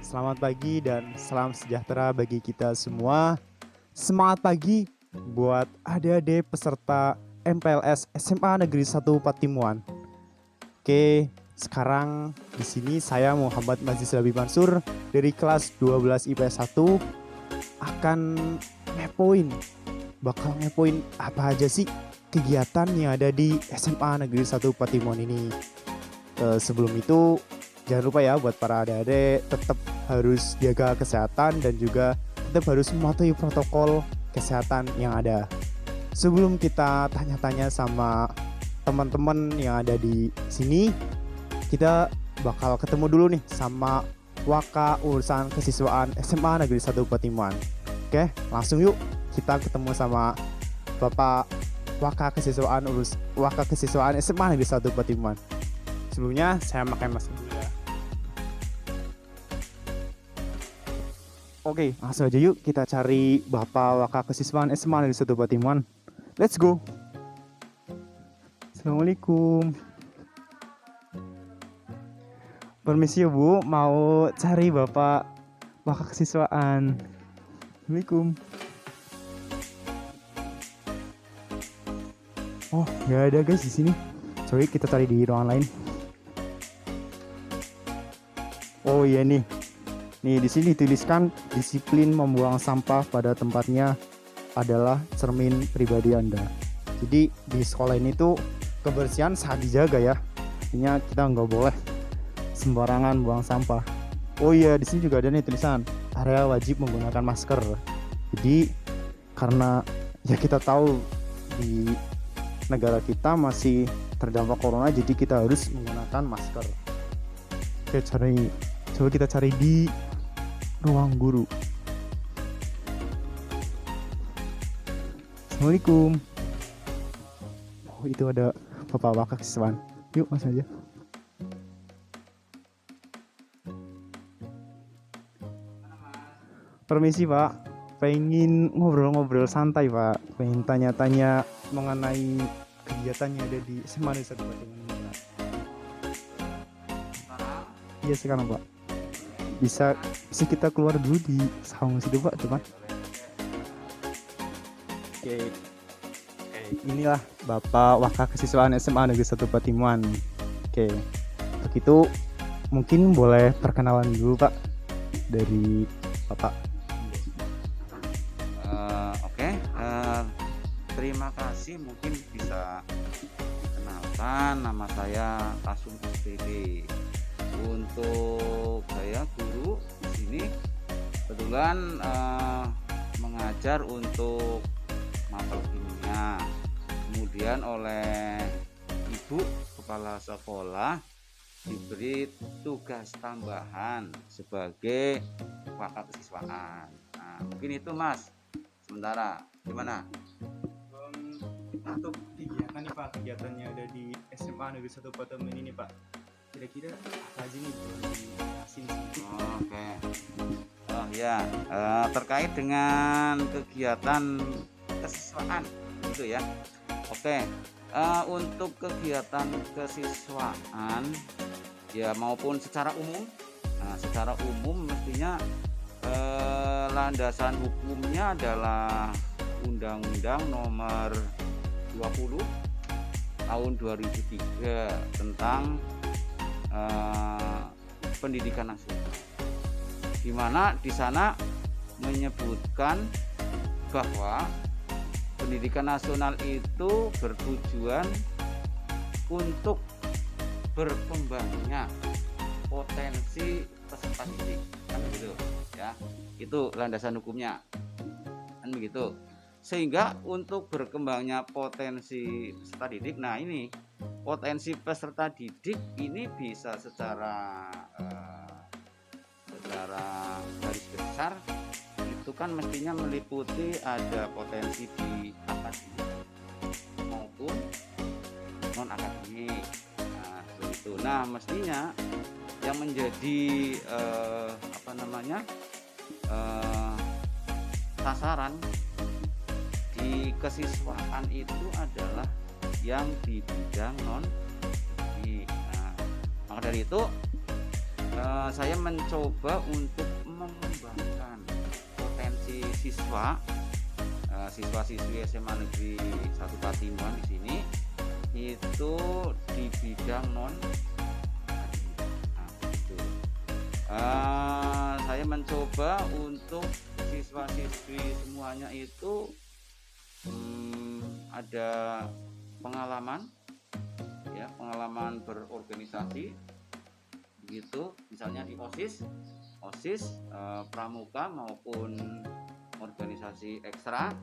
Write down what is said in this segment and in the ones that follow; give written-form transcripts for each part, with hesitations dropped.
selamat pagi dan salam sejahtera bagi kita semua. Semangat pagi buat adik-adik peserta MPLS SMA Negeri 1 Patimuan. Oke, sekarang di sini saya Muhammad Mazis Labi Mansur dari kelas 12 IPS 1 akan bakal ngepoin apa aja sih kegiatan yang ada di SMA Negeri 1 Patimuan ini. Sebelum itu jangan lupa ya buat para adik-adik tetap harus jaga kesehatan dan juga tetap harus mematuhi protokol kesehatan yang ada. Sebelum kita tanya-tanya sama teman-teman yang ada di sini, kita bakal ketemu dulu nih sama Waka urusan kesiswaan SMA Negeri 1 Patimuan. Oke, langsung yuk kita ketemu sama Bapak Waka kesiswaan SMA Negeri 1 Patimuan. Sebelumnya saya pakai masker dulu ya. Oke, langsung aja yuk kita cari Bapak Waka kesiswaan SMA Negeri 1 Patimuan. Let's go. Assalamualaikum. Permisi ya Bu, mau cari Bapak Waka kesiswaan. Assalamualaikum. Oh, nggak ada guys di sini. Sorry, kita cari di ruangan lain. Oh iya nih. Nih di sini dituliskan disiplin membuang sampah pada tempatnya adalah cermin pribadi Anda. Jadi di sekolah ini tuh kebersihan sangat dijaga ya. Artinya kita nggak boleh sembarangan buang sampah. Oh iya, di sini juga ada nih tulisan area wajib menggunakan masker. Jadi karena ya kita tahu di negara kita masih terdampak corona, jadi kita harus menggunakan masker. Oke, coba kita cari di ruang guru. Assalamualaikum. Oh, itu ada Bapak Waka kesiswaan. Yuk masuk aja. Permisi Pak, pengen ngobrol-ngobrol santai Pak. Pengen tanya-tanya mengenai kegiatan yang ada di SMA Negeri 1 Patimuan. Iya sekarang Pak. Bisa kita keluar dulu di saung situ Pak, teman. Oke, inilah Bapak Waka kesiswaan SMA Negeri 1 Patimuan. Oke, untuk itu mungkin boleh perkenalan dulu Pak dari Bapak. Terima kasih, mungkin bisa dikenalkan, nama saya Kasum SPD. Untuk saya guru di sini kebetulan mengajar untuk mapel kimia. Kemudian oleh Ibu Kepala Sekolah diberi tugas tambahan sebagai Waka kesiswaan. Nah, mungkin itu Mas. Sementara gimana? Untuk kegiatan nih Pak, kegiatannya ada di SMA Negeri 1 Patimuan ini Pak, kira-kira apa aja nih boleh dijelasin sedikit? Oke. Oh ya, terkait dengan kegiatan kesiswaan gitu ya. Oke. Untuk kegiatan kesiswaan ya maupun secara umum, secara umum mestinya landasan hukumnya adalah Undang-Undang Nomor 20 tahun 2003 tentang pendidikan nasional, di mana di sana menyebutkan bahwa pendidikan nasional itu bertujuan untuk berkembangnya potensi peserta didik, kan begitu ya, itu landasan hukumnya kan begitu. Sehingga untuk berkembangnya potensi peserta didik, nah ini potensi peserta didik ini bisa secara garis besar itu kan mestinya meliputi ada potensi di akademik maupun non akademik. Nah itu, nah mestinya yang menjadi sasaran di kesiswaan itu adalah yang di bidang non akademik. Nah, maka dari itu saya mencoba untuk mengembangkan potensi siswa-siswi SMA Negeri 1 Patimuan di sini itu di bidang non akademik. Nah, gitu. Saya mencoba untuk siswa-siswi semuanya itu ada pengalaman berorganisasi begitu, misalnya di OSIS, pramuka maupun organisasi ekstra.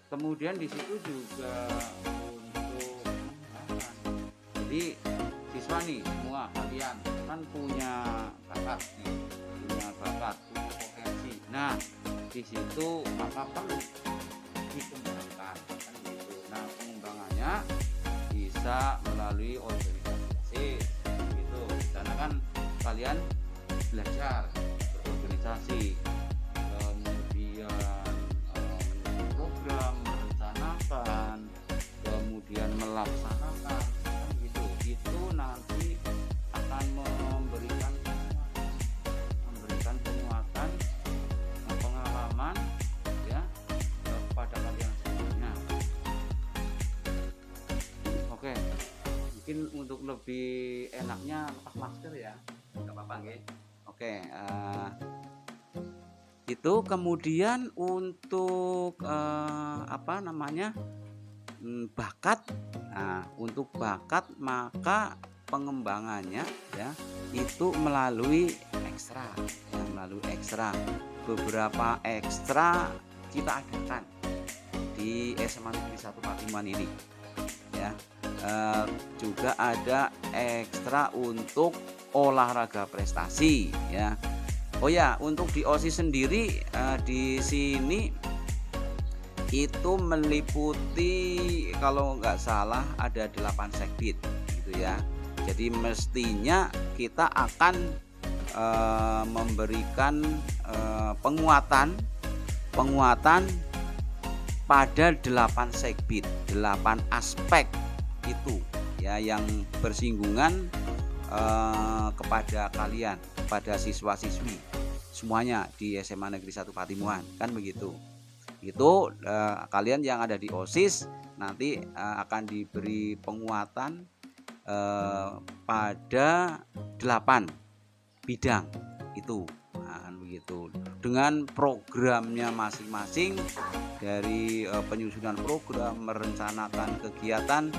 Kemudian di situ juga untuk jadi siswa nih semua kalian kan punya bakat, punya potensi. Nah, di situ maka perlu dikembangkan kan gitu. Nah, pengembangannya bisa melalui organisasi gitu. Karena kan kalian belajar berorganisasi, kemudian menyusun program, merencanakan, kemudian melaksanakan kan gitu. Itu nanti akan memberikan penguatan pengalaman ya kepada kalian semuanya. Oke, mungkin untuk lebih enaknya lepas masker ya, nggak apa-apa nggih. Oke, itu kemudian untuk bakat. Nah, untuk bakat maka pengembangannya ya itu melalui ekstra, beberapa ekstra kita adakan di SMA Negeri 1 Patimuan ini ya. Juga ada ekstra untuk olahraga prestasi ya. Oh ya, untuk di OSIS sendiri di sini itu meliputi kalau nggak salah ada 8 sekbid gitu ya. Jadi mestinya kita akan memberikan penguatan pada 8 sekbid, 8 aspek itu ya yang bersinggungan kepada kalian, kepada siswa-siswi semuanya di SMA Negeri 1 Patimuan kan begitu. Itu kalian yang ada di OSIS nanti akan diberi penguatan pada 8 bidang itu. Nah, begitu. Dengan programnya masing-masing dari penyusunan program, merencanakan kegiatan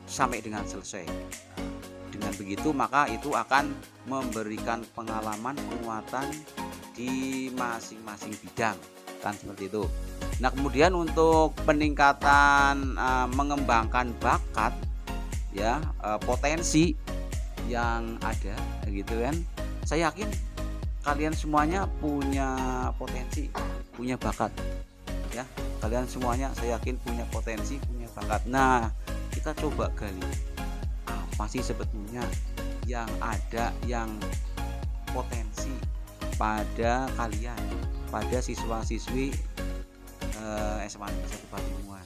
sampai dengan selesai. Dengan begitu maka itu akan memberikan pengalaman penguatan di masing-masing bidang kan seperti itu. Nah, kemudian untuk peningkatan mengembangkan bakat ya, potensi yang ada gitu kan. Saya yakin kalian semuanya punya potensi, punya bakat ya. Kalian semuanya saya yakin punya potensi, punya bakat. Nah, kita coba gali apa sih sebetulnya yang ada, yang potensi pada kalian, pada siswa-siswi SMA Negeri 1 Patimuan.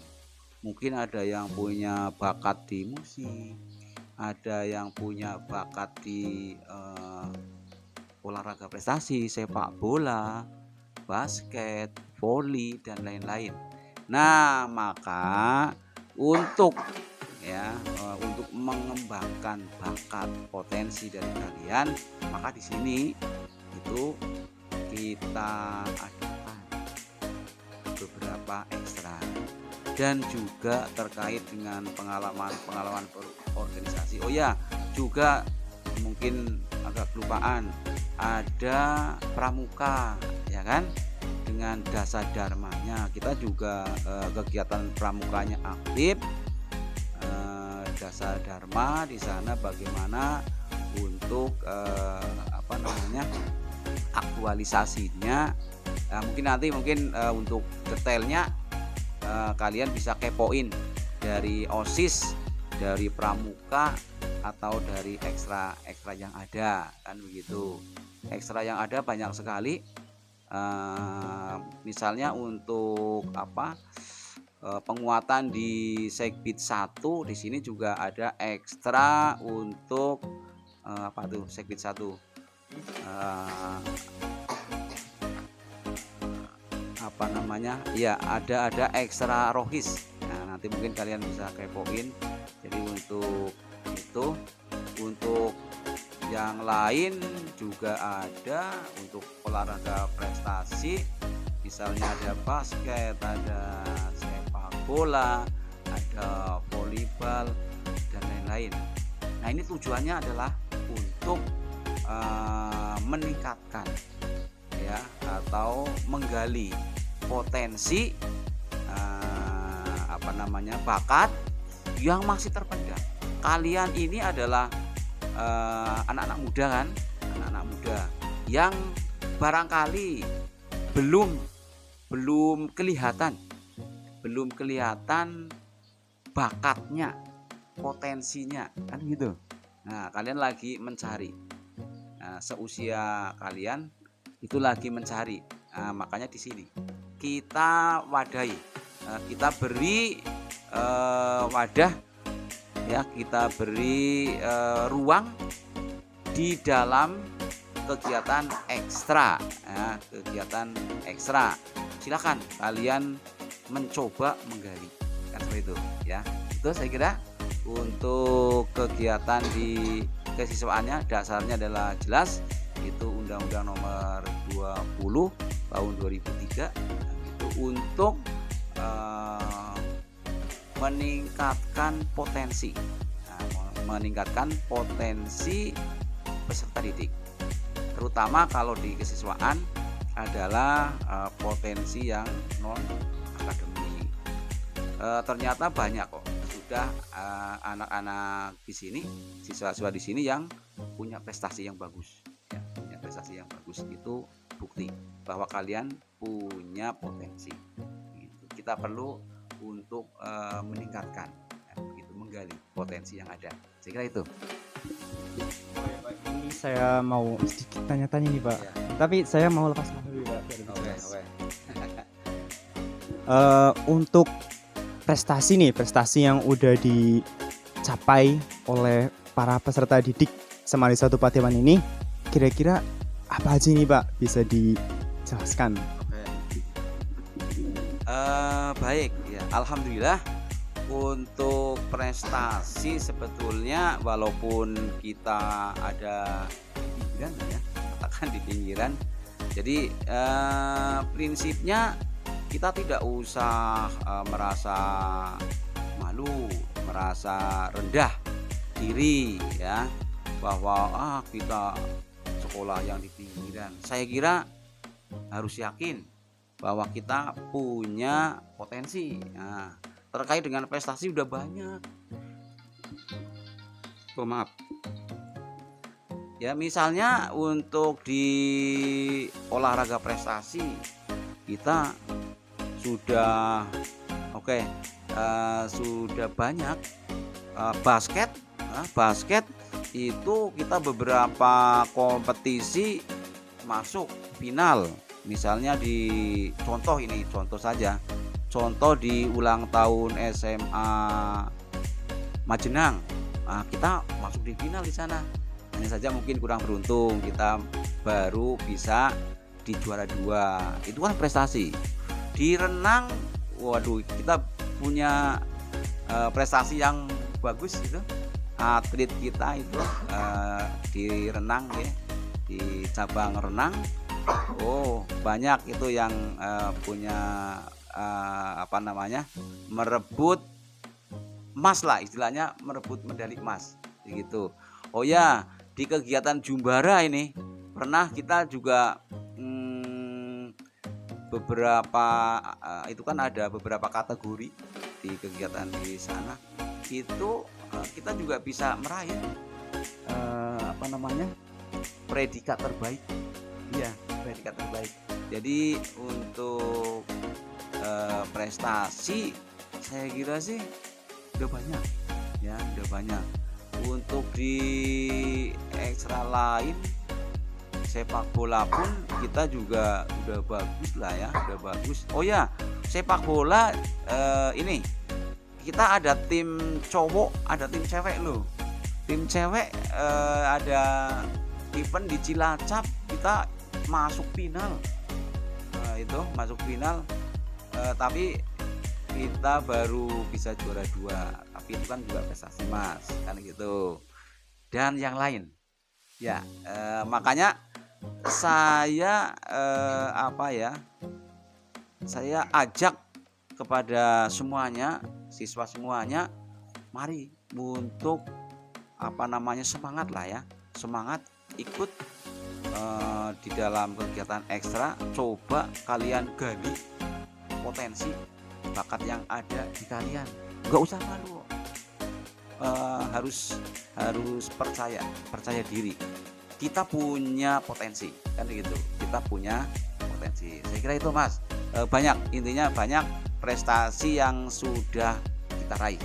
Mungkin ada yang punya bakat di musik, ada yang punya bakat di olahraga prestasi, sepak bola, basket, voli dan lain-lain. Nah, maka untuk mengembangkan bakat potensi dari kalian, maka di sini itu kita adakan beberapa ekstra dan juga terkait dengan pengalaman berorganisasi. Oh ya, juga mungkin agak kelupaan, ada pramuka ya kan, dengan dasa dharmanya. Kita juga kegiatan pramukanya aktif. Dasa dharma di sana bagaimana untuk aktualisasinya. Mungkin nanti untuk detailnya kalian bisa kepoin dari OSIS, dari pramuka atau dari ekstra yang ada kan begitu. Ekstra yang ada banyak sekali. Misalnya untuk penguatan di Sekbid 1 di sini juga ada ekstra untuk apa tuh Sekwit 1, eh, apa namanya ya, ada ekstra rohis. Nah, nanti mungkin kalian bisa kepoin. Jadi untuk itu, untuk yang lain juga ada untuk olahraga prestasi, misalnya ada basket, ada sepak bola, ada volleyball dan lain-lain. Nah, ini tujuannya adalah untuk meningkatkan ya, atau menggali potensi apa namanya, bakat yang masih terpendam. Kalian ini adalah anak-anak muda kan, anak-anak muda yang barangkali belum kelihatan bakatnya, potensinya kan gitu. Nah, kalian lagi mencari, seusia kalian itu lagi mencari. Makanya di sini kita wadahi, kita beri wadah ya, kita beri ruang di dalam kegiatan ekstra ya, kegiatan ekstra. Silakan kalian mencoba menggali kan, seperti itu ya. Itu saya kira untuk kegiatan di kesiswaannya, dasarnya adalah jelas, itu Undang-Undang Nomor 20 tahun 2003 itu untuk meningkatkan potensi, meningkatkan potensi peserta didik, terutama kalau di kesiswaan adalah potensi yang non akademik. Ternyata banyak kok sudah anak-anak di sini, siswa-siswa di sini yang punya prestasi yang bagus ya, punya prestasi yang bagus. Itu bukti bahwa kalian punya potensi gitu. Kita perlu untuk meningkatkan ya, begitu, menggali potensi yang ada. Saya kira itu. Ini saya mau sedikit tanya-tanya nih Pak, tapi saya mau lepas dulu Pak. Untuk prestasi yang udah dicapai oleh para peserta didik SMA Negeri 1 Patiman ini, kira-kira apa aja nih Pak, bisa dijelaskan? Baik ya, alhamdulillah untuk prestasi sebetulnya walaupun kita ada di pinggiran ya, katakan di pinggiran, jadi prinsipnya kita tidak usah merasa malu, merasa rendah diri ya, bahwa kita sekolah yang di pinggiran. Saya kira harus yakin bahwa kita punya potensi. Nah, terkait dengan prestasi udah banyak. Maaf. Ya, misalnya untuk di olahraga prestasi kita sudah sudah banyak. Basket itu kita beberapa kompetisi masuk final. Misalnya di contoh saja, contoh di ulang tahun SMA Majenang, kita masuk di final di sana. Hanya saja mungkin kurang beruntung, kita baru bisa di juara 2. Itu kan prestasi. Di renang, waduh, kita punya prestasi yang bagus itu. Atlet kita itu di renang ya, di cabang renang. Banyak itu yang punya merebut emas lah, istilahnya merebut medali emas gitu. Di kegiatan Jumbara ini pernah kita juga beberapa itu kan ada beberapa kategori di kegiatan di sana, itu kita juga bisa meraih predikat terbaik. Iya, predikat terbaik. Jadi untuk prestasi saya kira sih udah banyak ya, udah banyak. Untuk di ekstra lain, sepak bola pun kita juga udah bagus lah ya, udah bagus. Sepak bola ini kita ada tim cowok, ada tim cewek loh. tim cewek ada event di Cilacap, kita masuk final. Itu masuk final, tapi kita baru bisa juara 2, tapi itu kan juga prestasi Mas, kan gitu. Dan yang lain ya, makanya saya saya ajak kepada semuanya, siswa semuanya, mari untuk semangat lah ya, semangat ikut di dalam kegiatan ekstra. Coba kalian gali potensi bakat yang ada di kalian, nggak usah malu. Harus percaya diri. Kita punya potensi, kan gitu. Kita punya potensi. Saya kira itu Mas. Intinya banyak prestasi yang sudah kita raih.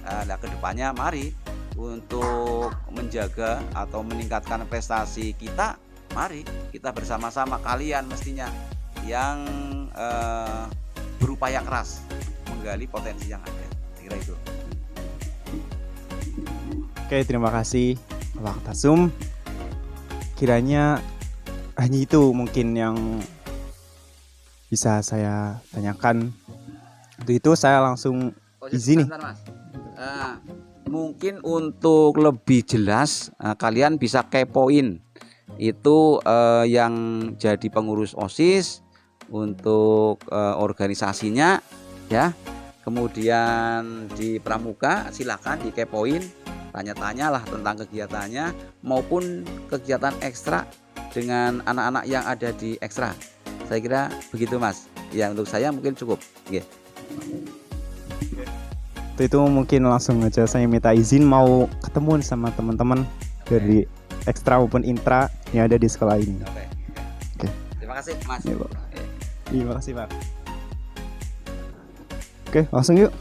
Nah, kedepannya mari untuk menjaga atau meningkatkan prestasi kita, mari kita bersama-sama, kalian mestinya yang berupaya keras menggali potensi yang ada. Saya kira itu. Oke, terima kasih Pak Tasum. Kiranya hanya itu mungkin yang bisa saya tanyakan. Untuk itu saya langsung izin nih. Mas. Mungkin untuk lebih jelas kalian bisa kepoin itu yang jadi pengurus OSIS untuk organisasinya ya. Kemudian di Pramuka silakan dikepoin, tanya-tanyalah tentang kegiatannya maupun kegiatan ekstra dengan anak-anak yang ada di ekstra. Saya kira begitu Mas. Ya, untuk saya mungkin cukup. Yeah. Itu mungkin langsung aja saya minta izin mau ketemu sama teman-teman dari ekstra maupun intra yang ada di sekolah ini. Oke. Terima kasih Mas. Ya, Pak. Terima kasih Pak. Oke, langsung yuk.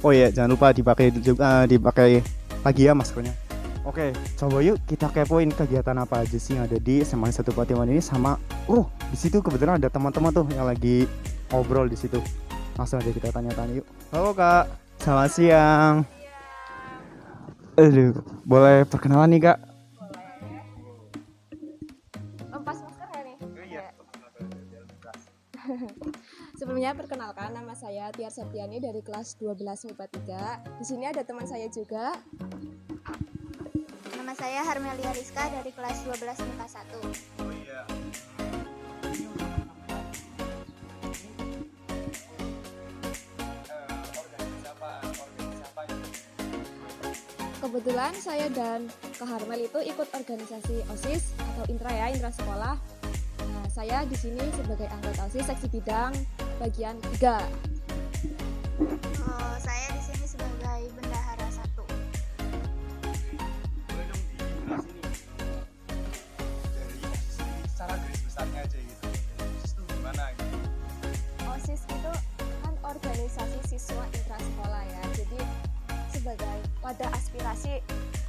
Oh iya, jangan lupa dipakai lagi ya maskernya. Oke, coba yuk kita kepoin kegiatan apa aja sih yang ada di SMA 1 Patiman ini sama. Di situ kebetulan ada teman-teman tuh yang lagi ngobrol di situ. Langsung aja kita tanya-tanya yuk. Halo Kak, selamat siang. Boleh perkenalan nih Kak? Lepas masker ya nih? Iya. Sebelumnya perkenalkan, nama saya Tiar Septiani dari kelas 12 MIPA 3. Di sini ada teman saya juga. Nama saya Harmelia Rizka dari kelas 12 MIPA 1. Oh iya. Kebetulan saya dan Kak Harmel itu ikut organisasi OSIS atau intra ya, intra sekolah. Nah, saya di sini sebagai anggota OSIS seksi bidang bagian 3. Saya di sini sebagai bendahara 1. Boleh dong dijelasin nih dari OSIS ini secara garis besarnya aja gitu. OSIS itu gimana gitu? OSIS itu kan organisasi siswa intra sekolah ya. Jadi sebagai wadah aspirasi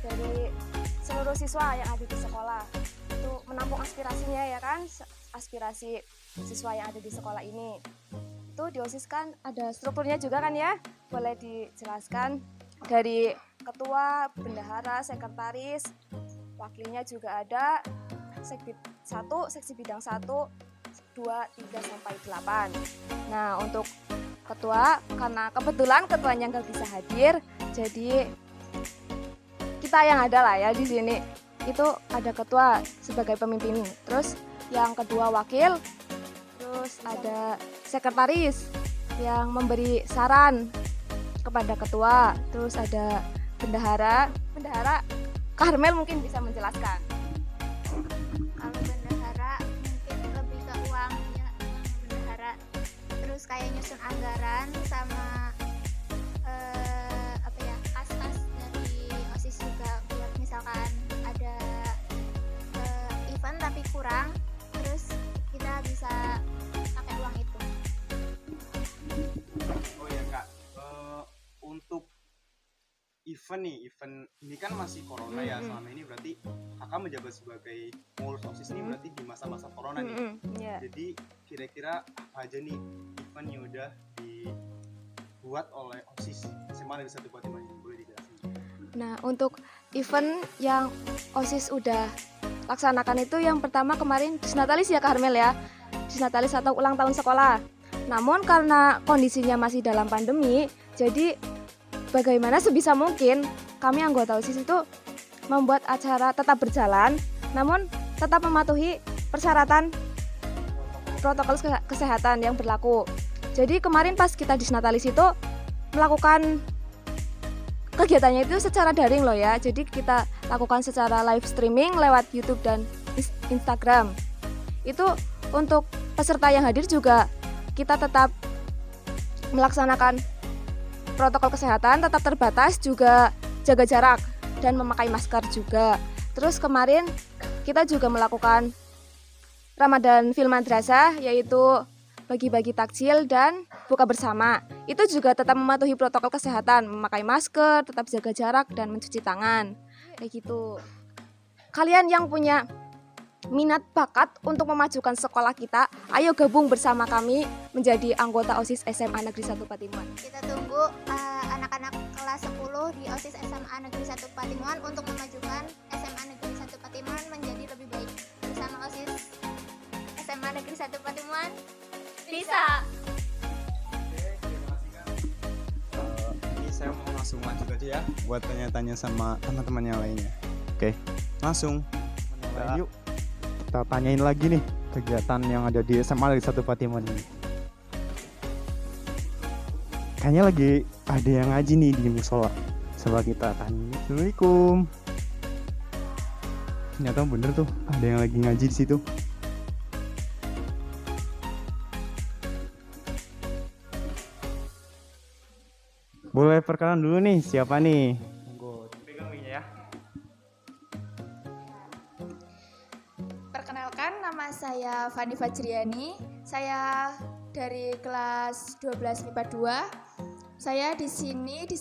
dari seluruh siswa yang ada di sekolah. Itu menampung aspirasinya ya kan, aspirasi siswa yang ada di sekolah ini. Itu di OSIS kan ada strukturnya juga kan ya. Boleh dijelaskan dari ketua, bendahara, sekretaris, wakilnya juga ada, seksi bidang 1, 2, 3 sampai 8. Nah, untuk ketua, karena kebetulan ketuanya nggak bisa hadir, jadi kita yang ada lah ya di sini. Itu ada ketua sebagai pemimpin, terus yang kedua wakil, terus ada sekretaris yang memberi saran kepada ketua, terus ada bendahara. Karmel mungkin bisa menjelaskan. Kalau bendahara mungkin lebih ke uangnya, bendahara. Terus kayak nyusun anggaran sama kas-kas dari OSIS juga, buat misalkan ada event tapi kurang, terus kita bisa pakai uang itu. Oh ya Kak, untuk event ini kan masih corona ya selama ini, berarti kakak menjabat sebagai pengurus OSIS ini berarti di masa-masa corona nih. Yeah. Jadi kira-kira apa aja nih event yang udah dibuat oleh OSIS SMA Negeri 1 Patiman ini, boleh dijelasin? Nah, untuk event yang OSIS udah laksanakan itu yang pertama kemarin Disnatalis ya Kak Harmel ya. Disnatalis atau ulang tahun sekolah. Namun karena kondisinya masih dalam pandemi, jadi bagaimana sebisa mungkin kami anggota OSIS itu membuat acara tetap berjalan, namun tetap mematuhi persyaratan protokol kesehatan yang berlaku. Jadi kemarin pas kita Disnatalis itu melakukan kegiatannya itu secara daring loh ya. Jadi kita lakukan secara live streaming lewat YouTube dan Instagram. Itu untuk peserta yang hadir juga kita tetap melaksanakan protokol kesehatan, tetap terbatas, juga jaga jarak dan memakai masker juga. Terus kemarin kita juga melakukan Ramadan Fil Madrasah, yaitu bagi-bagi takjil dan buka bersama. Itu juga tetap mematuhi protokol kesehatan, memakai masker, tetap jaga jarak dan mencuci tangan. Kayak gitu. Kalian yang punya minat bakat untuk memajukan sekolah kita, ayo gabung bersama kami menjadi anggota OSIS SMA Negeri 1 Patimuan. Kita tunggu anak-anak kelas 10 di OSIS SMA Negeri 1 Patimuan untuk memajukan SMA Negeri 1 Patimuan menjadi lebih baik. Bersama OSIS SMA Negeri 1 Patimuan bisa. Ini saya mau langsung lanjut aja ya buat tanya-tanya sama teman-teman yang lainnya. Oke, langsung. Yuk, kita tanyain lagi nih kegiatan yang ada di SMA Negeri 1 Patimuan ini. Kayaknya lagi ada yang ngaji nih di musola. Coba kita tanya. Assalamualaikum. Ternyata bener tuh, ada yang lagi ngaji di situ. Boleh perkenalan dulu nih, siapa nih? Monggo, pegang mic-nya ya. Perkenalkan, nama saya Fani Fajriani. Saya dari kelas 12 MIPA 2. Saya di sini di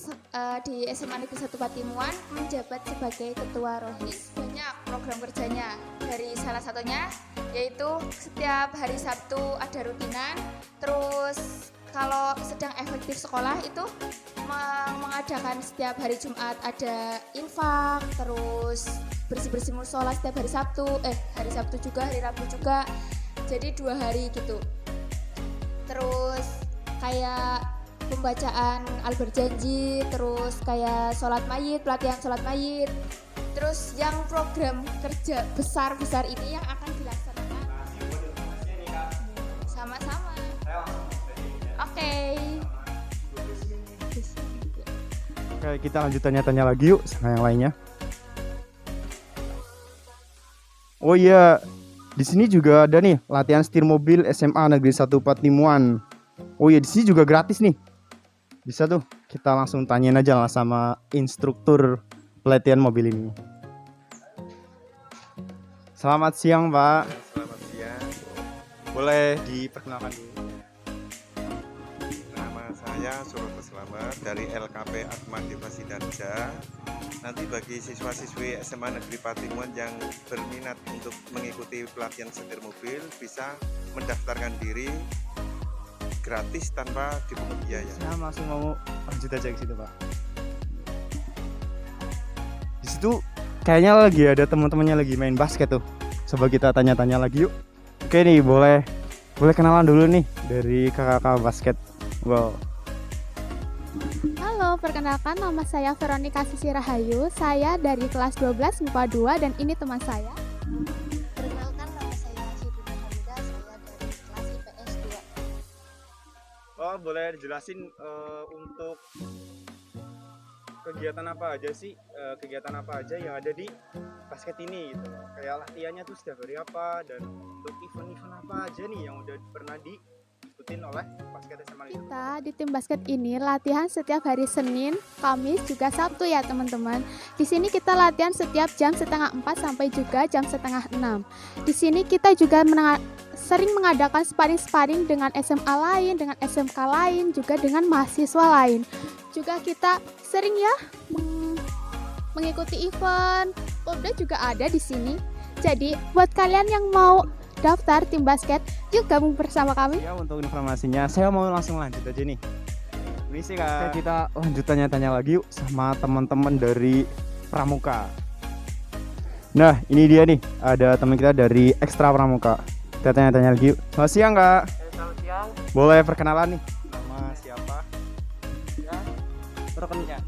SMA Negeri 1 Patimuan menjabat sebagai ketua Rohis. Banyak program kerjanya. Dari salah satunya yaitu setiap hari Sabtu ada rutinan. Terus kalau sedang efektif sekolah itu mengadakan setiap hari Jumat ada infak, terus bersih-bersih musola setiap hari Sabtu, hari Sabtu juga, hari Rabu juga, jadi 2 hari gitu. Terus kayak pembacaan Al-Berjanji, terus kayak sholat mayit, pelatihan sholat mayit. Terus yang program kerja besar-besar ini yang akan dilaksanakan sama-sama. Oke. Oke, kita lanjut tanya-tanya lagi yuk sama yang lainnya. Oh iya, di sini juga ada nih latihan setir mobil SMA Negeri 1 Patimuan. Oh iya, di sini juga gratis nih. Bisa tuh, kita langsung tanyain aja lah sama instruktur pelatihan mobil ini. Selamat siang, Pak. Selamat siang. Boleh diperkenalkan dulu? Nama saya Suroto Slamet dari LKP Atma Devasi Darja. Nanti bagi siswa-siswi SMA Negeri Patimuan yang berminat untuk mengikuti pelatihan setir mobil bisa mendaftarkan diri gratis tanpa dipungut biaya. Saya langsung mau lanjut aja ke situ, Pak. Di situ kayaknya lagi ada teman-temannya lagi main basket tuh. Coba kita tanya-tanya lagi yuk. Oke nih, boleh kenalan dulu nih dari kakak-kakak basket. Wow. Halo, perkenalkan nama saya Veronica Sisi Rahayu. Saya dari kelas 12 MIPA 2 dan ini teman saya. Perkenalkan, nama saya Siti Hamida, saya dari kelas IPS 2. Oh, boleh dijelasin untuk kegiatan apa aja sih? Kegiatan apa aja yang ada di basket ini gitu. Kayak latihannya tuh setiap hari apa, dan untuk event-event apa aja nih yang udah pernah diikutin oleh basket SMA itu. Kita di tim basket ini latihan setiap hari Senin, Kamis, juga Sabtu ya teman-teman. Di sini kita latihan setiap jam 3:30 sampai juga jam 5:30. Di sini kita juga sering mengadakan sparring-sparring dengan SMA lain, dengan SMK lain, juga dengan mahasiswa lain. Juga kita sering ya mengikuti event. Popda juga ada di sini. Jadi buat kalian yang mau daftar tim basket, yuk gabung bersama kami. Ya, untuk informasinya saya mau langsung lanjut aja nih. Permisi Kak. Oke, kita lanjut tanya-tanya lagi yuk sama teman-teman dari Pramuka. Nah, ini dia nih, ada teman kita dari Ekstra Pramuka. Kita tanya-tanya lagi yuk. Selamat siang Kak. Selamat siang. Boleh perkenalan nih? Nama siapa? Ya, perkenalkan.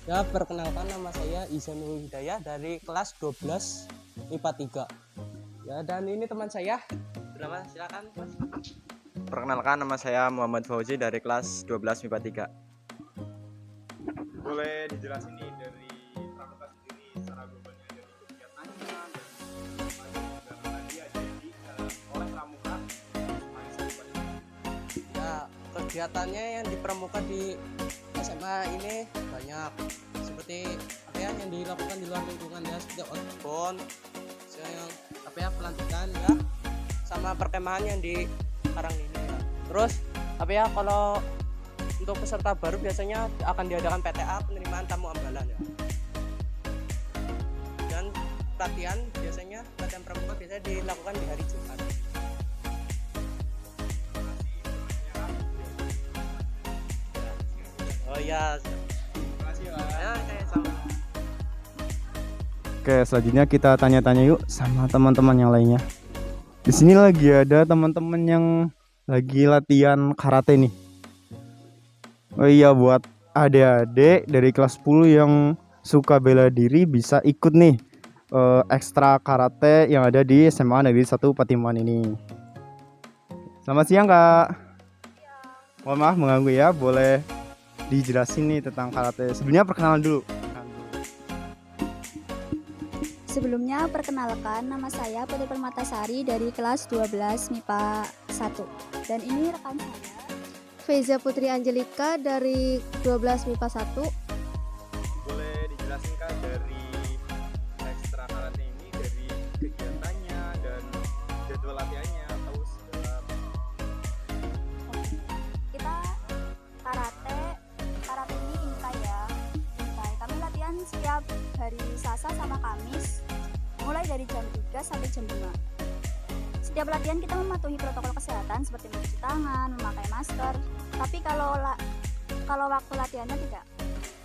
Ya, perkenalkan nama saya Izanul Hidayah dari kelas 12 IPA 3. Ya, dan ini teman saya. Bernama silakan, Mas. Perkenalkan, nama saya Muhammad Fauzi dari kelas 12 MIPA 3. Boleh dijelasin nih dari Pramuka sendiri secara globalnya dari kegiatannya dan tadi ada di oleh Pramuka. Ya, kegiatannya yang di Pramuka di SMA ini banyak. Seperti apa ya yang dilakukan di luar lingkungan ya, seperti outbound, pelantikan ya, sama perkemahan yang di Karang ini ya. Terus apa ya, kalau untuk peserta baru biasanya akan diadakan PTA, penerimaan tamu ambalan ya. Dan latihan pramuka biasanya dilakukan di hari Jumat. Oh ya. Ya, saya sama. Oke, selanjutnya kita tanya-tanya yuk sama teman-teman yang lainnya. Di sini lagi ada teman-teman yang lagi latihan karate nih. Oh iya, buat adik-adik dari kelas 10 yang suka bela diri bisa ikut nih ekstra karate yang ada di SMA Negeri 1 Patimuan ini. Selamat siang Kak. Mohon maaf mengganggu ya, boleh dijelasin nih tentang karate. Sebelumnya perkenalan dulu. Sebelumnya perkenalkan, nama saya Putri Permatasari dari kelas 12 MIPA 1. Dan ini rekan saya Faiza Putri Angelika dari 12 MIPA 1. Boleh dijelasin Kak dari ekstra karate ini, dari kegiatannya dan jadwal latihannya atau segala. Kita karate ini intai ya. Intai. Kami latihan setiap hari Selasa sama Kamis, mulai dari jam 3 sampai jam 5. Setiap latihan kita mematuhi protokol kesehatan seperti mencuci tangan, memakai masker. Tapi kalau waktu latihannya tidak,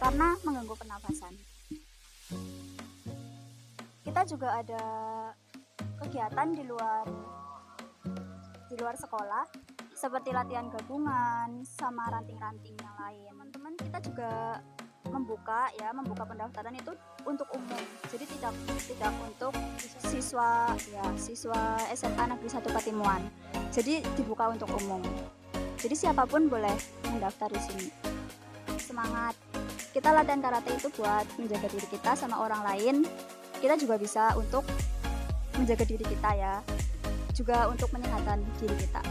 karena mengganggu pernafasan. Kita juga ada kegiatan di luar sekolah, seperti latihan gabungan sama ranting-ranting yang lain. Teman-teman, kita juga membuka pendaftaran itu untuk umum, jadi tidak untuk siswa SMA Negeri 1 Patimuan, jadi dibuka untuk umum, jadi siapapun boleh mendaftar di sini. Semangat, kita latihan karate itu buat menjaga diri kita sama orang lain, kita juga bisa untuk menjaga diri kita ya, juga untuk menyehatkan diri kita.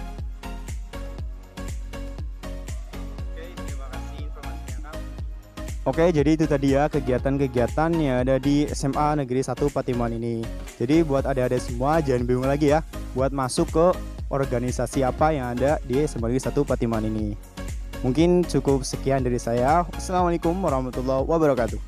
Oke, jadi itu tadi ya kegiatan-kegiatan yang ada di SMA Negeri 1 Patimuan ini. Jadi buat adik-adik semua jangan bingung lagi ya buat masuk ke organisasi apa yang ada di SMA Negeri 1 Patimuan ini. Mungkin cukup sekian dari saya. Assalamualaikum warahmatullahi wabarakatuh.